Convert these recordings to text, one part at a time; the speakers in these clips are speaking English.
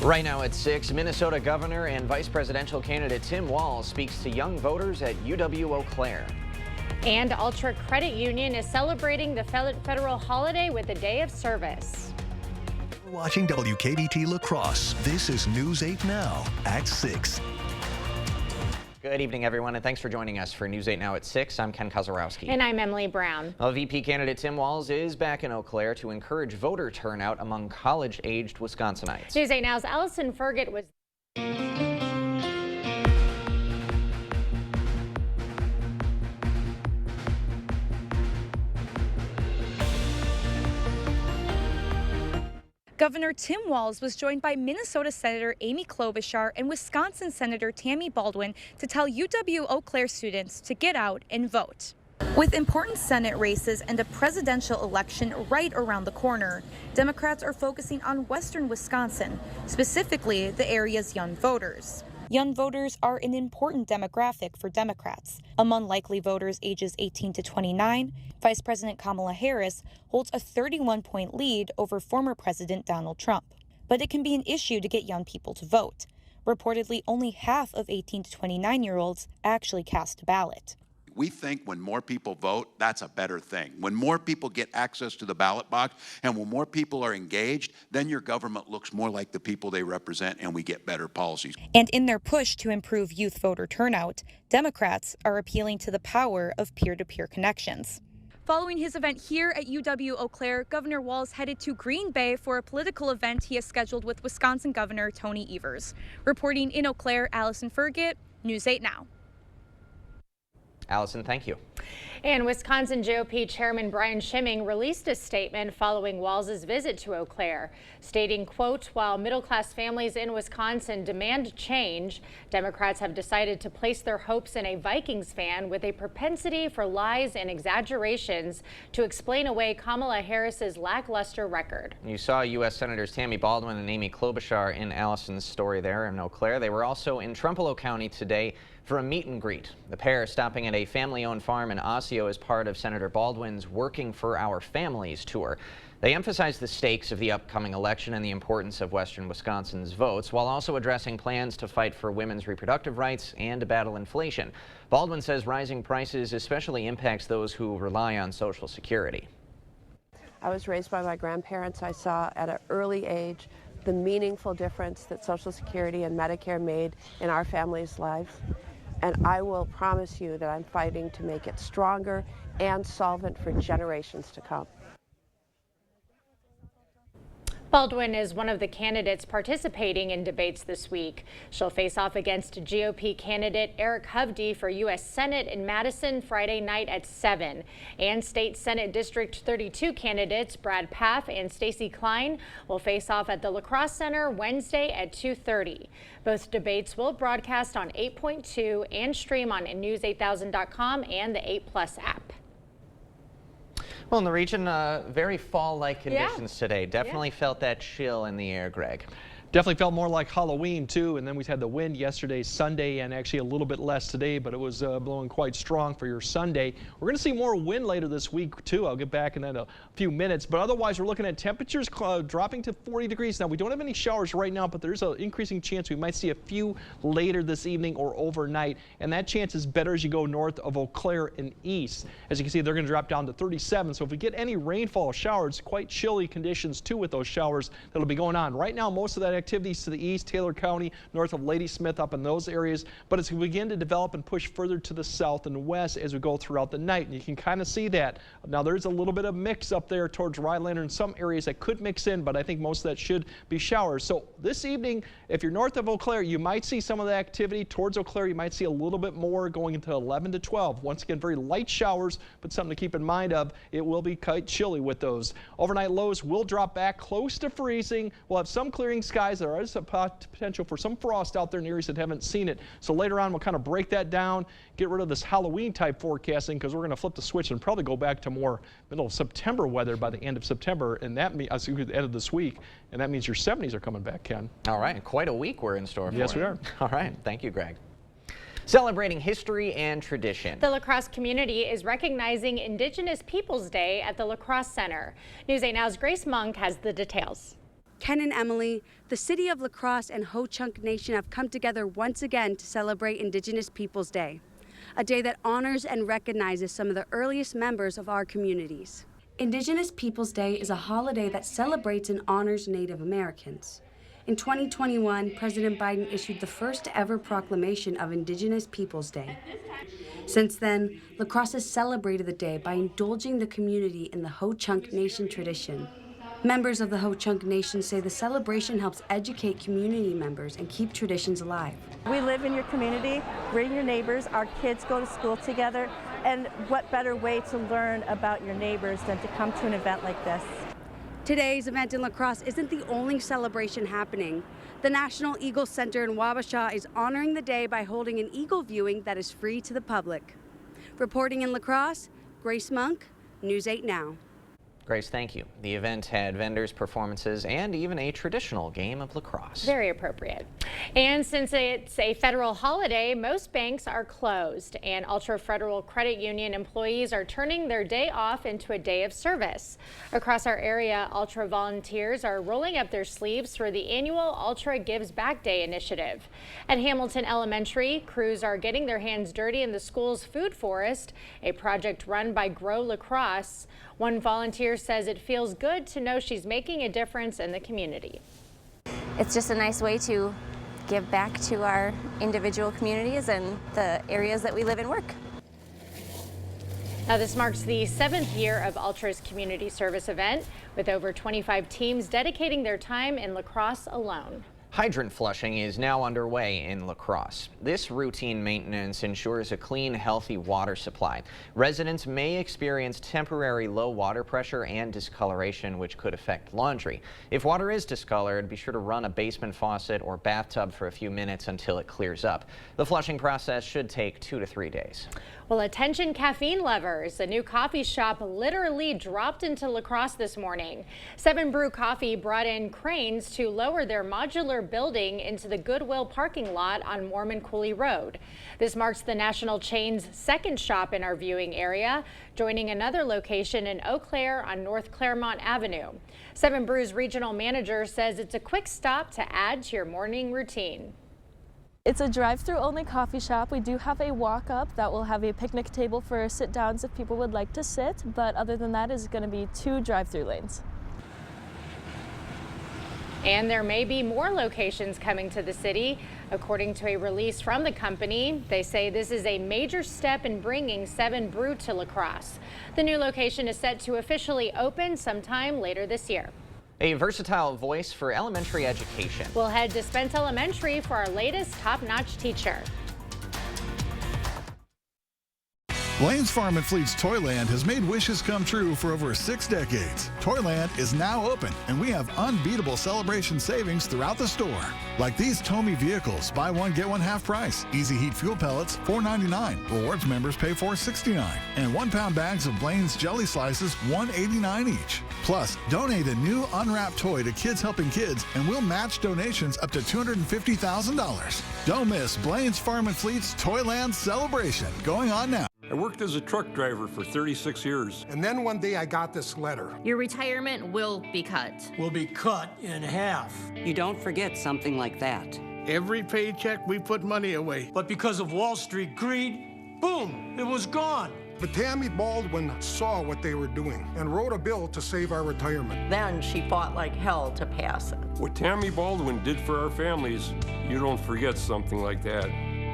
Right now at 6, Minnesota Governor and Vice Presidential candidate Tim Walz speaks to young voters at UW-Eau Claire. And Ultra Credit Union is celebrating the federal holiday with a day of service. You're watching WKBT La Crosse. This is News 8 Now at 6. Good evening, everyone, and thanks for joining us for News 8 Now at 6. I'm Ken Kozarowski. And I'm Emily Brown. VP candidate Tim Walz is back in Eau Claire to encourage voter turnout among college-aged Wisconsinites. News 8 Now's Allison Fergott was... Governor Tim Walz was joined by Minnesota Senator Amy Klobuchar and Wisconsin Senator Tammy Baldwin to tell UW-Eau Claire students to get out and vote. With important Senate races and a presidential election right around the corner, Democrats are focusing on western Wisconsin, specifically the area's young voters. Young voters are an important demographic for Democrats. Among likely voters ages 18 to 29, Vice President Kamala Harris holds a 31-point lead over former President Donald Trump. But it can be an issue to get young people to vote. Reportedly, only half of 18 to 29-year-olds actually cast a ballot. We think when more people vote, that's a better thing. When more people get access to the ballot box and when more people are engaged, then your government looks more like the people they represent and we get better policies. And in their push to improve youth voter turnout, Democrats are appealing to the power of peer-to-peer connections. Following his event here at UW-Eau Claire, Governor Walz headed to Green Bay for a political event he has scheduled with Wisconsin Governor Tony Evers. Reporting in Eau Claire, Allison Fergott, News 8 Now. Allison, thank you. And Wisconsin GOP Chairman Brian Schimming released a statement following Walz's visit to Eau Claire, stating, quote, while middle-class families in Wisconsin demand change, Democrats have decided to place their hopes in a Vikings fan with a propensity for lies and exaggerations to explain away Kamala Harris's lackluster record. You saw U.S. Senators Tammy Baldwin and Amy Klobuchar in Allison's story there in Eau Claire. They were also in Trumpereau County today for a meet and greet. The pair stopping at a family-owned farm in Osseo as part of Senator Baldwin's Working for Our Families tour. They emphasized the stakes of the upcoming election and the importance of western Wisconsin's votes, while also addressing plans to fight for women's reproductive rights and to battle inflation. Baldwin says rising prices especially impacts those who rely on Social Security. I was raised by my grandparents. I saw at an early age the meaningful difference that Social Security and Medicare made in our families' lives. And I will promise you that I'm fighting to make it stronger and solvent for generations to come. Baldwin is one of the candidates participating in debates this week. She'll face off against GOP candidate Eric Hovde for U.S. Senate in Madison Friday night at 7. And State Senate District 32 candidates Brad Pfaff and Stacey Klein will face off at the La Crosse Center Wednesday at 2:30. Both debates will broadcast on 8.2 and stream on news8000.com and the 8 Plus app. Well, in the region, very fall-like conditions today. Definitely felt that chill in the air, Greg. Definitely felt more like Halloween, too. And then we had the wind yesterday, Sunday, and actually a little bit less today, but it was blowing quite strong for your Sunday. We're going to see more wind later this week, too. I'll get back in a few minutes. But otherwise, we're looking at temperatures dropping to 40 degrees. Now, we don't have any showers right now, but there's an increasing chance we might see a few later this evening or overnight. And that chance is better as you go north of Eau Claire and east. As you can see, they're going to drop down to 37. So if we get any rainfall showers, quite chilly conditions, too, with those showers that'll be going on. Right now, most of that activities to the east, Taylor County, north of Ladysmith, up in those areas, but it's going to begin to develop and push further to the south and west as we go throughout the night, and you can kind of see that. Now, there's a little bit of mix up there towards Rhinelander in some areas that could mix in, but I think most of that should be showers. So this evening, if you're north of Eau Claire, you might see some of the activity towards Eau Claire. You might see a little bit more going into 11 to 12. Once again, very light showers, but something to keep in mind of. It will be quite chilly with those. Overnight lows will drop back close to freezing. We'll have some clearing skies. There is a potential for some frost out there in areas that haven't seen it. So later on, we'll kind of break that down, get rid of this Halloween type forecasting, because we're going to flip the switch and probably go back to more middle of September weather by the end of September, and that means the end of this week, and that means your 70s are coming back, Ken. All right, quite a week we're in store for. Yes, we are. All right, thank you, Greg. Celebrating history and tradition. The La Crosse community is recognizing Indigenous Peoples Day at the La Crosse Center. News 8 Now's Grace Monk has the details. Ken and Emily, the city of La Crosse and Ho-Chunk Nation have come together once again to celebrate Indigenous Peoples Day, a day that honors and recognizes some of the earliest members of our communities. Indigenous Peoples Day is a holiday that celebrates and honors Native Americans. In 2021, President Biden issued the first ever proclamation of Indigenous Peoples Day. Since then, La Crosse has celebrated the day by indulging the community in the Ho-Chunk Nation tradition. Members of the Ho-Chunk Nation say the celebration helps educate community members and keep traditions alive. We live in your community, bring your neighbors, our kids go to school together, and what better way to learn about your neighbors than to come to an event like this. Today's event in La Crosse isn't the only celebration happening. The National Eagle Center in Wabasha is honoring the day by holding an eagle viewing that is free to the public. Reporting in La Crosse, Grace Monk, News 8 Now. Grace, thank you. The event had vendors, performances, and even a traditional game of lacrosse. Very appropriate. And since it's a federal holiday, most banks are closed, and Ultra Federal Credit Union employees are turning their day off into a day of service. Across our area, Ultra volunteers are rolling up their sleeves for the annual Ultra Gives Back Day initiative. At Hamilton Elementary, crews are getting their hands dirty in the school's food forest, a project run by Grow La Crosse. One volunteer says it feels good to know she's making a difference in the community. It's just a nice way to give back to our individual communities and the areas that we live and work. Now, this marks the 7th year of Ultra's community service event, with over 25 teams dedicating their time in La Crosse alone. Hydrant flushing is now underway in La Crosse. This routine maintenance ensures a clean, healthy water supply. Residents may experience temporary low water pressure and discoloration, which could affect laundry. If water is discolored, be sure to run a basement faucet or bathtub for a few minutes until it clears up. The flushing process should take 2 to 3 days. Well, attention caffeine lovers. A new coffee shop literally dropped into La Crosse this morning. 7 Brew Coffee brought in cranes to lower their modular building into the Goodwill parking lot on Mormon Coulee Road. This marks the national chain's second shop in our viewing area, joining another location in Eau Claire on North Claremont Avenue. 7 Brew's regional manager says it's a quick stop to add to your morning routine. It's a drive-through only coffee shop. We do have a walk-up that will have a picnic table for sit-downs if people would like to sit, but other than that, it's going to be 2 drive-through lanes. And there may be more locations coming to the city. According to a release from the company, they say this is a major step in bringing 7 Brew to La Crosse. The new location is set to officially open sometime later this year. A versatile voice for elementary education. We'll head to Spence Elementary for our latest top-notch teacher. Blain's Farm and Fleet's Toyland has made wishes come true for over 6 decades. Toyland is now open, and we have unbeatable celebration savings throughout the store. Like these Tomy vehicles, buy one, get one half price. Easy Heat fuel pellets, $4.99. Rewards members pay $4.69. And 1-pound bags of Blain's jelly slices, $1.89 each. Plus, donate a new unwrapped toy to Kids Helping Kids, and we'll match donations up to $250,000. Don't miss Blain's Farm and Fleet's Toyland celebration, going on now. I worked as a truck driver for 36 years. And then one day I got this letter. Your retirement will be cut. Will be cut in half. You don't forget something like that. Every paycheck we put money away. But because of Wall Street greed, boom, it was gone. But Tammy Baldwin saw what they were doing and wrote a bill to save our retirement. Then she fought like hell to pass it. What Tammy Baldwin did for our families, you don't forget something like that.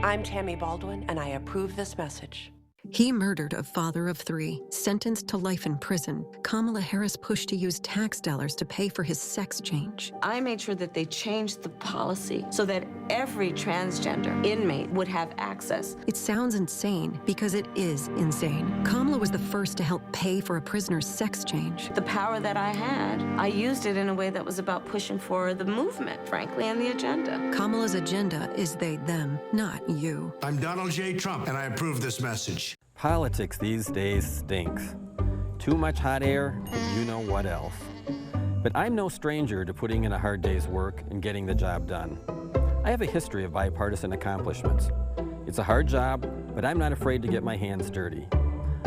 I'm Tammy Baldwin, and I approve this message. He murdered a father of 3, sentenced to life in prison. Kamala Harris pushed to use tax dollars to pay for his sex change. I made sure that they changed the policy so that every transgender inmate would have access. It sounds insane because it is insane. Kamala was the first to help pay for a prisoner's sex change. The power that I had, I used it in a way that was about pushing for the movement, frankly, and the agenda. Kamala's agenda is they, them, not you. I'm Donald J. Trump, and I approve this message. Politics these days stinks. Too much hot air, and you know what else. But I'm no stranger to putting in a hard day's work and getting the job done. I have a history of bipartisan accomplishments. It's a hard job, but I'm not afraid to get my hands dirty.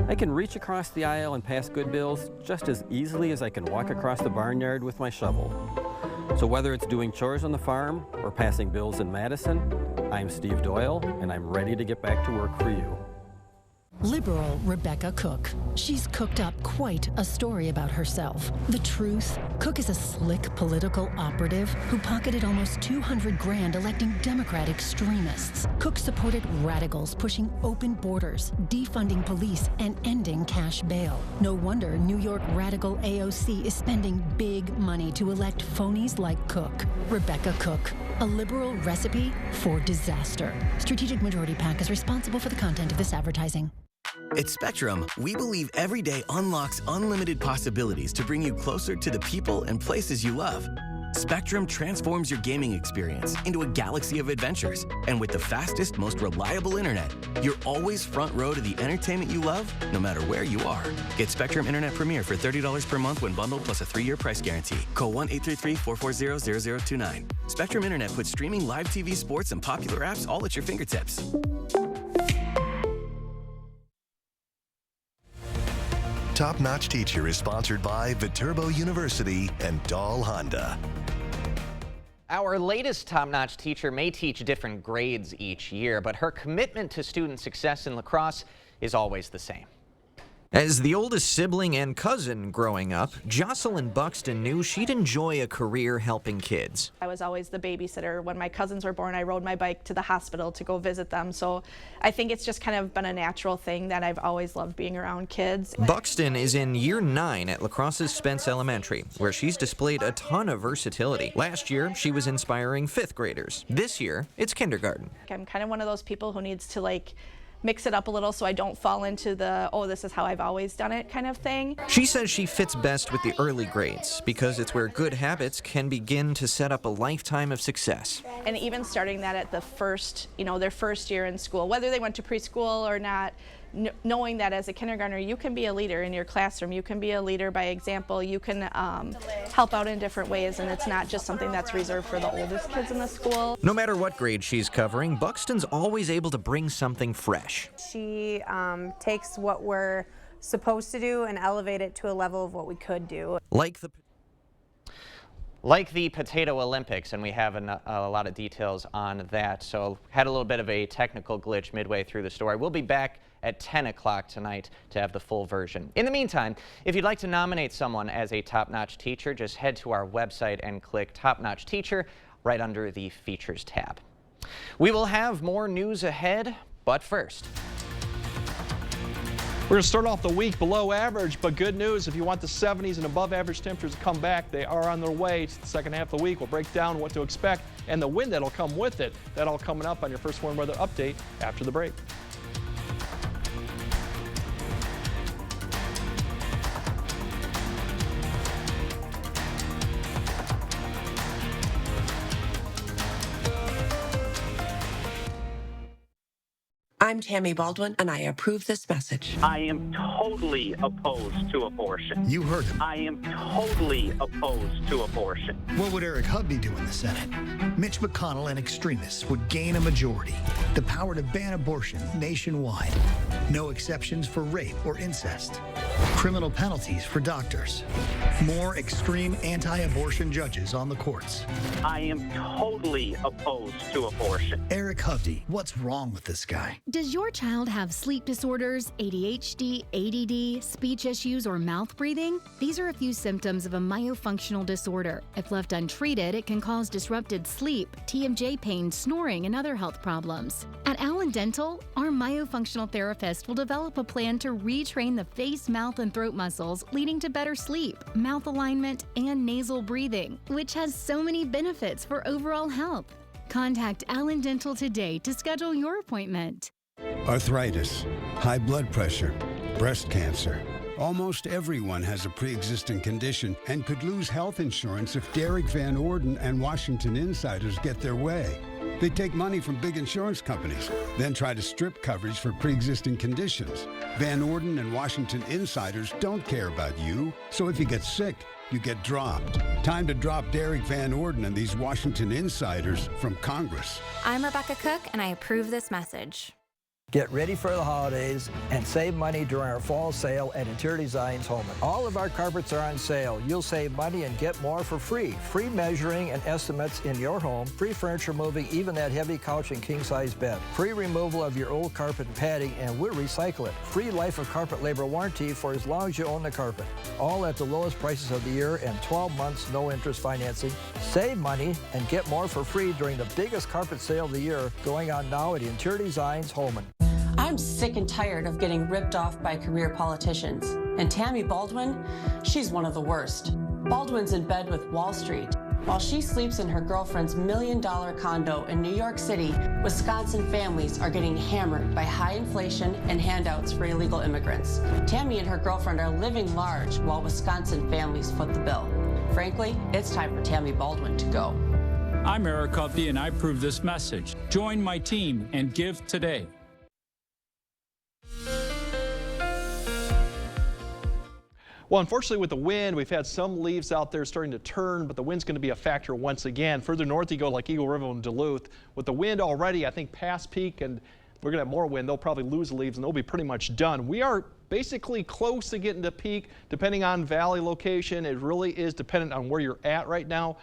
I can reach across the aisle and pass good bills just as easily as I can walk across the barnyard with my shovel. So whether it's doing chores on the farm or passing bills in Madison, I'm Steve Doyle, and I'm ready to get back to work for you. Liberal Rebecca Cook. She's cooked up quite a story about herself. The truth? Cook is a slick political operative who pocketed almost $200 grand electing Democrat extremists. Cook supported radicals pushing open borders, defunding police, and ending cash bail. No wonder New York radical AOC is spending big money to elect phonies like Cook. Rebecca Cook. A liberal recipe for disaster. Strategic Majority PAC is responsible for the content of this advertising. At Spectrum, we believe every day unlocks unlimited possibilities to bring you closer to the people and places you love. Spectrum transforms your gaming experience into a galaxy of adventures. And with the fastest, most reliable internet, you're always front row to the entertainment you love, no matter where you are. Get Spectrum Internet Premier for $30 per month when bundled plus a 3-year price guarantee. Call 1-833-440-0029. Spectrum Internet puts streaming live TV, sports, and popular apps all at your fingertips. Top Notch Teacher is sponsored by Viterbo University and Dahl Honda. Our latest top-notch teacher may teach different grades each year, but her commitment to student success in lacrosse is always the same. As the oldest sibling and cousin growing up, Jocelyn Buxton knew she'd enjoy a career helping kids. I was always the babysitter. When my cousins were born, I rode my bike to the hospital to go visit them. So I think it's just kind of been a natural thing that I've always loved being around kids. Buxton is in year 9 at La Crosse's Spence Elementary, where she's displayed a ton of versatility. Last year, she was inspiring 5th graders. This year, it's kindergarten. I'm kind of one of those people who needs to mix it up a little so I don't fall into the, oh, this is how I've always done it kind of thing. She says she fits best with the early grades because it's where good habits can begin to set up a lifetime of success. And even starting that at the first, their first year in school, whether they went to preschool or not, knowing that as a kindergartner, you can be a leader in your classroom. You can be a leader by example. You can help out in different ways, and it's not just something that's reserved for the oldest kids in the school. No matter what grade she's covering, Buxton's always able to bring something fresh. She takes what we're supposed to do and elevate it to a level of what we could do. Like the Potato Olympics, and we have a lot of details on that. So had a little bit of a technical glitch midway through the story. We'll be back at 10 o'clock tonight to have the full version. In the meantime, if you'd like to nominate someone as a top-notch teacher, just head to our website and click Top Notch Teacher right under the Features tab. We will have more news ahead, but first. We're going to start off the week below average, but good news, if you want the 70s and above average temperatures to come back, they are on their way to the second half of the week. We'll break down what to expect and the wind that'll come with it. That all coming up on your First Warn Weather Update after the break. I'm Tammy Baldwin, and I approve this message. I am totally opposed to abortion. You heard him. I am totally opposed to abortion. What would Eric Hovde do in the Senate? Mitch McConnell and extremists would gain a majority. The power to ban abortion nationwide. No exceptions for rape or incest. Criminal penalties for doctors. More extreme anti-abortion judges on the courts. I am totally opposed to abortion. Eric Hovde, what's wrong with this guy? Does your child have sleep disorders, ADHD, ADD, speech issues, or mouth breathing? These are a few symptoms of a myofunctional disorder. If left untreated, it can cause disrupted sleep, TMJ pain, snoring, and other health problems. At Allen Dental, our myofunctional therapist will develop a plan to retrain the face, mouth, and throat muscles, leading to better sleep, mouth alignment, and nasal breathing, which has so many benefits for overall health. Contact Allen Dental today to schedule your appointment. Arthritis, high blood pressure, breast cancer. Almost everyone has a pre-existing condition and could lose health insurance if Derek Van Orden and Washington Insiders get their way. They take money from big insurance companies, then try to strip coverage for pre-existing conditions. Van Orden and Washington Insiders don't care about you, so if you get sick, you get dropped. Time to drop Derek Van Orden and these Washington Insiders from Congress. I'm Rebecca Cook, and I approve this message. Get ready for the holidays and save money during our fall sale at Interior Designs Holman. All of our carpets are on sale. You'll save money and get more for free. Free measuring and estimates in your home. Free furniture moving, even that heavy couch and king-size bed. Free removal of your old carpet and padding, and we'll recycle it. Free life of carpet labor warranty for as long as you own the carpet. All at the lowest prices of the year and 12 months no interest financing. Save money and get more for free during the biggest carpet sale of the year going on now at Interior Designs Holman. I'm sick and tired of getting ripped off by career politicians. And Tammy Baldwin, she's one of the worst. Baldwin's in bed with Wall Street. While she sleeps in her girlfriend's $1 million condo in New York City, Wisconsin families are getting hammered by high inflation and handouts for illegal immigrants. Tammy and her girlfriend are living large while Wisconsin families foot the bill. Frankly, it's time for Tammy Baldwin to go. I'm Eric Huffey, and I approve this message. Join my team and give today. Well, unfortunately, with the wind, we've had some leaves out there starting to turn, but the wind's going to be a factor once again. Further north you go, like Eagle River and Duluth. With the wind already, I think, past peak, and we're going to have more wind, they'll probably lose leaves, and they'll be pretty much done. We are basically close to getting to peak, depending on valley location. It really is dependent on where you're at right now.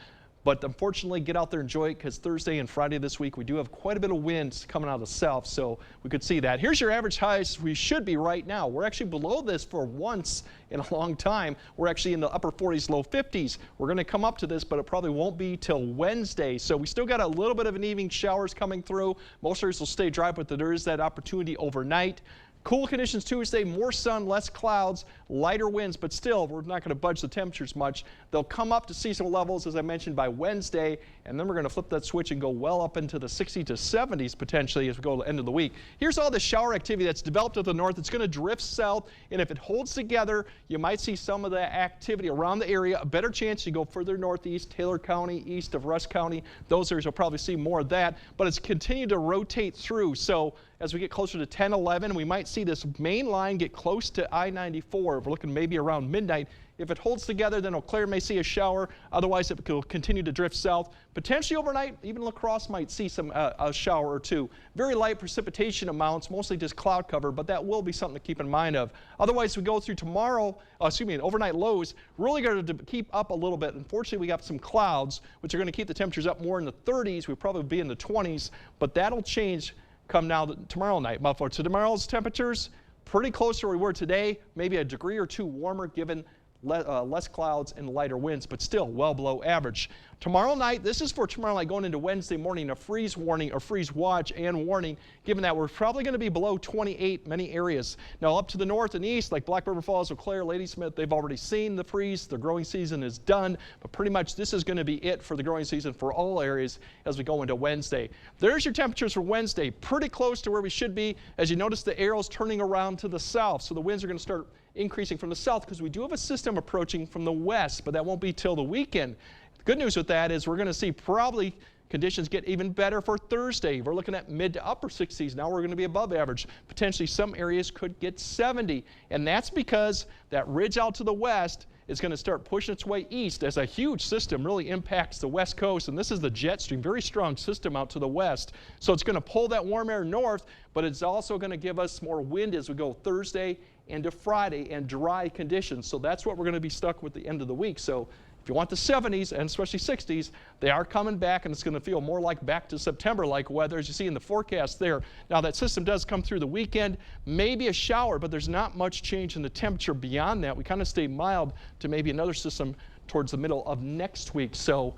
But unfortunately, get out there and enjoy it, because Thursday and Friday this week, we do have quite a bit of winds coming out of the south, so we could see that. Here's your average highs we should be right now. We're actually below this for once in a long time. We're actually in the upper 40s, low 50s. We're going to come up to this, but it probably won't be till Wednesday. So we still got a little bit of an evening showers coming through. Most areas will stay dry, but there is that opportunity overnight. Cool conditions Tuesday, more sun, less clouds, lighter winds, but still, we're not going to budge the temperatures much. They'll come up to seasonal levels, as I mentioned, by Wednesday, and then we're going to flip that switch and go well up into the 60s to 70s potentially as we go to the end of the week. Here's all the shower activity that's developed to the north. It's going to drift south, and if it holds together, you might see some of the activity around the area. A better chance you go further northeast, Taylor County, east of Rusk County. Those areas will probably see more of that, but it's continued to rotate through. So as we get closer to 10, 11, we might see this main line get close to I-94. We're looking maybe around midnight. If it holds together, then Eau Claire may see a shower. Otherwise, it will continue to drift south. Potentially overnight, even La Crosse might see some a shower or two. Very light precipitation amounts, mostly just cloud cover, but that will be something to keep in mind of. Otherwise, we go through tomorrow, overnight lows, really going to keep up a little bit. Unfortunately, we got some clouds, which are going to keep the temperatures up more in the 30s. We'll probably be in the 20s, but that'll change come now tomorrow night. But for tomorrow's temperatures, pretty close to where we were today, maybe a degree or two warmer given less clouds and lighter winds, but still well below average. Tomorrow night, this is for tomorrow night going into Wednesday morning, a freeze warning, a freeze watch and warning, given that we're probably going to be below 28 many areas. Now up to the north and east, like Black River Falls, Eau Claire, Ladysmith, they've already seen the freeze. The growing season is done, but pretty much this is going to be it for the growing season for all areas as we go into Wednesday. There's your temperatures for Wednesday, pretty close to where we should be. As you notice, the arrows turning around to the south, so the winds are going to start increasing from the south because we do have a system approaching from the west, but that won't be till the weekend. The good news with that is we're going to see probably conditions get even better for Thursday. We're looking at mid to upper 60s. Now we're going to be above average. Potentially some areas could get 70, and that's because that ridge out to the west is going to start pushing its way east as a huge system really impacts the west coast, and this is the jet stream, very strong system out to the west. So it's going to pull that warm air north, but it's also going to give us more wind as we go Thursday into Friday and dry conditions. So that's what we're going to be stuck with the end of the week. So if you want the 70s and especially 60s, they are coming back, and it's going to feel more like back to September-like weather as you see in the forecast there. Now that system does come through the weekend, maybe a shower, but there's not much change in the temperature beyond that. We kind of stay mild to maybe another system towards the middle of next week. So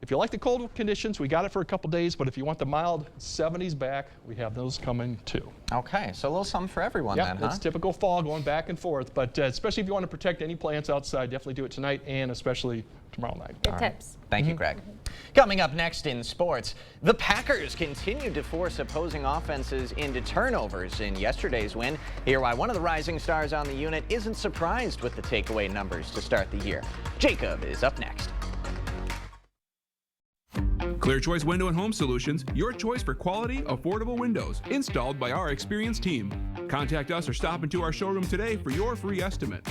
if you like the cold conditions, we got it for a couple days, but if you want the mild 70s back, we have those coming too. Okay, so a little something for everyone then, huh? It's typical fall going back and forth, but especially if you want to protect any plants outside, definitely do it tonight and especially tomorrow night. Good tips. Thank you, Greg. Coming up next in sports, the Packers continued to force opposing offenses into turnovers in yesterday's win. Hear why one of the rising stars on the unit isn't surprised with the takeaway numbers to start the year. Jacob is up next. Clear Choice Window and Home Solutions, your choice for quality, affordable windows, installed by our experienced team. Contact us or stop into our showroom today for your free estimate.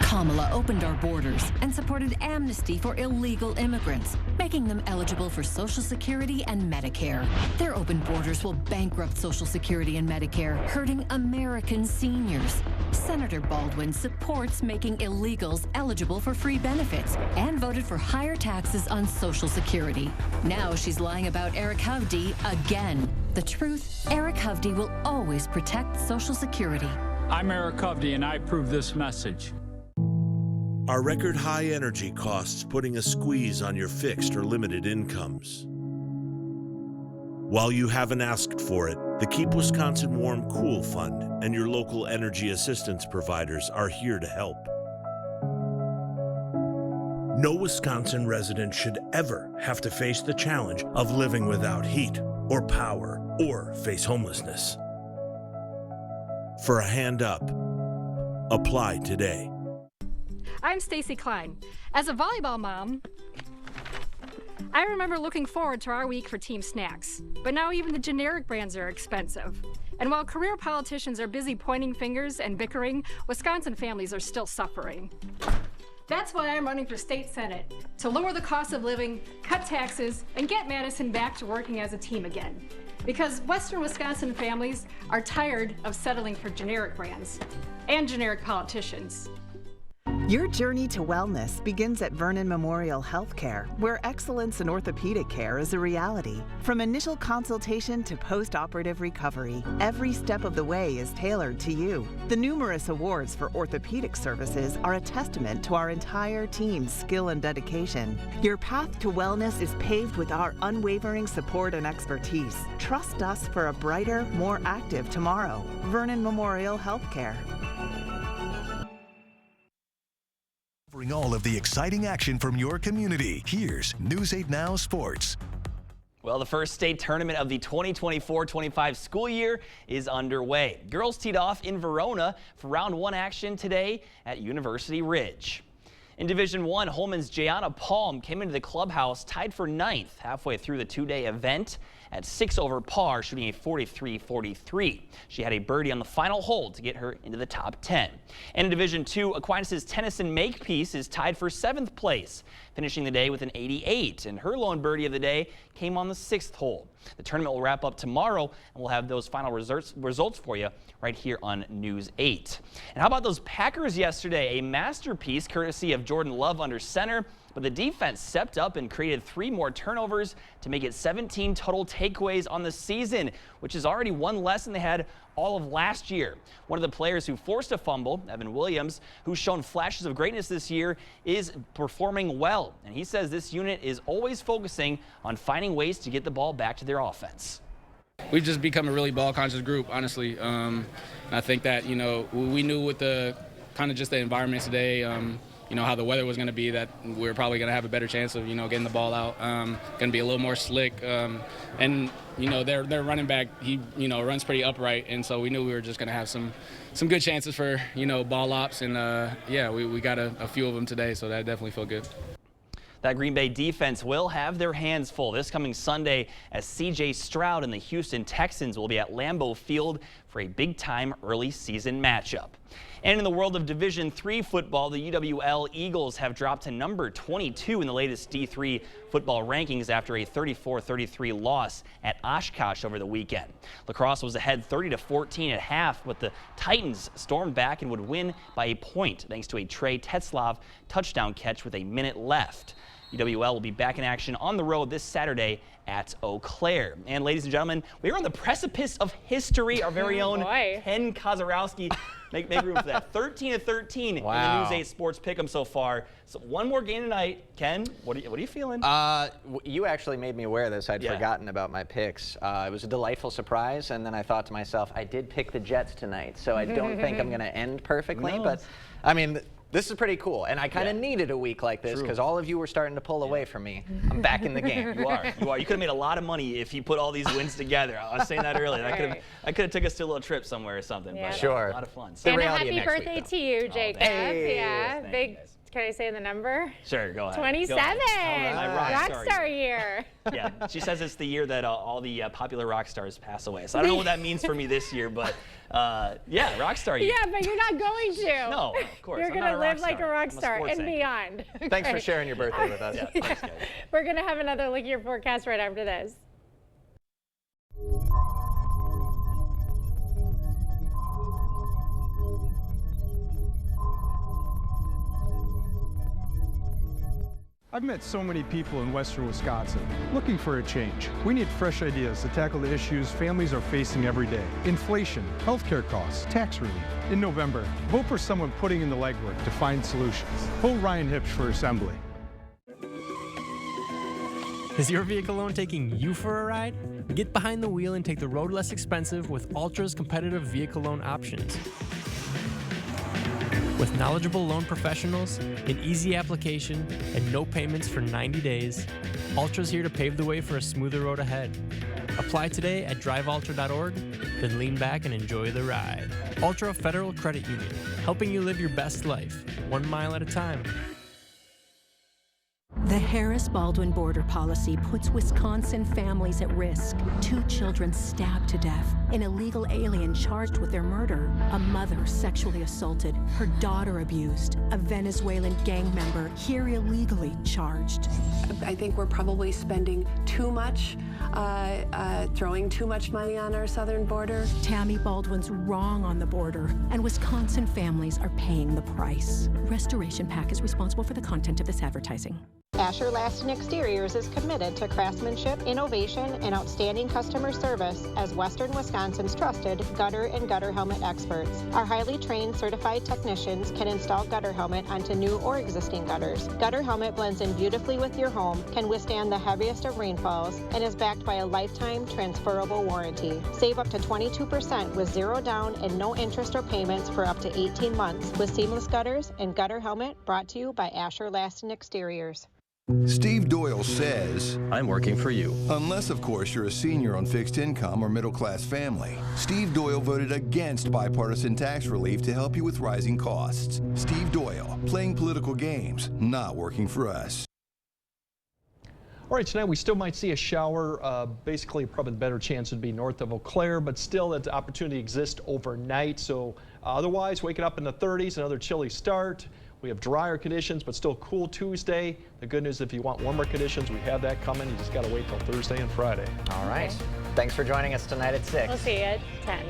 Kamala opened our borders and supported amnesty for illegal immigrants, making them eligible for Social Security and Medicare. Their open borders will bankrupt Social Security and Medicare, hurting American seniors. Senator Baldwin supports making illegals eligible for free benefits and voted for higher taxes on Social Security. Now she's lying about Eric Hovde again. The truth, Eric Hovde will always protect Social Security. I'm Eric Hovde, and I approve this message. Are record high energy costs putting a squeeze on your fixed or limited incomes? While you haven't asked for it, the Keep Wisconsin Warm Cool Fund and your local energy assistance providers are here to help. No Wisconsin resident should ever have to face the challenge of living without heat or power or face homelessness. For a hand up, apply today. I'm Stacy Klein. As a volleyball mom, I remember looking forward to our week for team snacks, but now even the generic brands are expensive. And while career politicians are busy pointing fingers and bickering, Wisconsin families are still suffering. That's why I'm running for state senate, to lower the cost of living, cut taxes, and get Madison back to working as a team again. Because Western Wisconsin families are tired of settling for generic brands and generic politicians. Your journey to wellness begins at Vernon Memorial Healthcare, where excellence in orthopedic care is a reality. From initial consultation to post-operative recovery, every step of the way is tailored to you. The numerous awards for orthopedic services are a testament to our entire team's skill and dedication. Your path to wellness is paved with our unwavering support and expertise. Trust us for a brighter, more active tomorrow. Vernon Memorial Healthcare. Covering all of the exciting action from your community, here's News 8 Now Sports. Well, the first state tournament of the 2024-25 school year is underway. Girls teed off in Verona for round 1 action today at University Ridge. In Division 1, Holman's Jayana Palm came into the clubhouse tied for 9th halfway through the two-day event at 6 over par, shooting a 43-43. She had a birdie on the final hole to get her into the top 10. And in Division 2, Aquinas' Tennyson Makepeace is tied for 7th place, finishing the day with an 88, and her lone birdie of the day came on the 6th hole. The tournament will wrap up tomorrow, and we'll have those final results for you right here on News 8. And how about those Packers yesterday? A masterpiece courtesy of Jordan Love under center, but the defense stepped up and created 3 more turnovers to make it 17 total takeaways on the season, which is already 1 less than they had all of last year. One of the players who forced a fumble, Evan Williams, who's shown flashes of greatness this year, is performing well. And he says this unit is always focusing on finding ways to get the ball back to their offense. We've just become a really ball-conscious group, honestly. I think that, we knew with the kind of just the environment today, how the weather was going to be, that we were probably going to have a better chance of, getting the ball out. Going to be a little more slick. And, their running back, he, runs pretty upright. And so we knew we were just going to have some good chances for, ball ops. And, we got a few of them today, so that definitely felt good. That Green Bay defense will have their hands full this coming Sunday as C.J. Stroud and the Houston Texans will be at Lambeau Field for a big-time early season matchup. And in the world of Division III football, the UWL Eagles have dropped to number 22 in the latest D3 football rankings after a 34-33 loss at Oshkosh over the weekend. La Crosse was ahead 30-14 at half, but the Titans stormed back and would win by a point thanks to a Trey Tetzlaff touchdown catch with a minute left. UWL will be back in action on the road this Saturday at Eau Claire. And ladies and gentlemen, we are on the precipice of history. Our very own Ken Kozarowski. Make room for that. 13-13 in the News 8 Sports Pick'em so far. So one more game tonight. Ken, what are you feeling? You actually made me aware of this. I'd forgotten about my picks. It was a delightful surprise, and then I thought to myself, I did pick the Jets tonight, so I don't think I'm going to end perfectly. But, I mean, this is pretty cool, and I kind of needed a week like this because all of you were starting to pull away from me. I'm back in the game. You are. You could have made a lot of money if you put all these wins together. I was saying that earlier. I could have took us to a little trip somewhere or something. Yeah. But sure. A lot of fun. And a happy birthday to you, Jacob. Hey, yeah, thanks, big Can I say the number? Sure, go ahead. 27. Rockstar year. Yeah, she says it's the year that all the popular rock stars pass away. So I don't know what that means for me this year, but yeah, rockstar year. Yeah, but you're not going to. No, of course. You're going to live like a rock star and beyond. Thanks for sharing your birthday with us. Yeah, thanks, guys. We're going to have another look at your forecast right after this. I've met so many people in western Wisconsin looking for a change. We need fresh ideas to tackle the issues families are facing every day. Inflation, healthcare costs, tax relief. In November, vote for someone putting in the legwork to find solutions. Vote Ryan Hipsch for Assembly. Is your vehicle loan taking you for a ride? Get behind the wheel and take the road less expensive with Altra's competitive vehicle loan options. With knowledgeable loan professionals, an easy application, and no payments for 90 days, Altra's here to pave the way for a smoother road ahead. Apply today at drivealtra.org, then lean back and enjoy the ride. Altra Federal Credit Union, helping you live your best life, 1 mile at a time. The Harris-Baldwin border policy puts Wisconsin families at risk. 2 children stabbed to death, an illegal alien charged with their murder, a mother sexually assaulted, her daughter abused, a Venezuelan gang member here illegally charged. I think we're probably spending too much, throwing too much money on our southern border. Tammy Baldwin's wrong on the border, and Wisconsin families are paying the price. Restoration PAC is responsible for the content of this advertising. Asher Laston Exteriors is committed to craftsmanship, innovation, and outstanding customer service as Western Wisconsin's trusted gutter and gutter helmet experts. Our highly trained certified technicians can install gutter helmet onto new or existing gutters. Gutter helmet blends in beautifully with your home, can withstand the heaviest of rainfalls, and is backed by a lifetime transferable warranty. Save up to 22% with zero down and no interest or payments for up to 18 months with seamless gutters and gutter helmet, brought to you by Asher Laston Exteriors. Steve Doyle says, I'm working for you. Unless, of course, you're a senior on fixed income or middle-class family. Steve Doyle voted against bipartisan tax relief to help you with rising costs. Steve Doyle, playing political games, not working for us. All right, tonight we still might see a shower. Basically, probably the better chance would be north of Eau Claire, but still that opportunity exists overnight. So otherwise, waking up in the 30s, another chilly start. We have drier conditions, but still cool Tuesday. The good news, if you want warmer conditions, we have that coming. You just got to wait till Thursday and Friday. All right. Thanks for joining us tonight at 6. We'll see you at 10.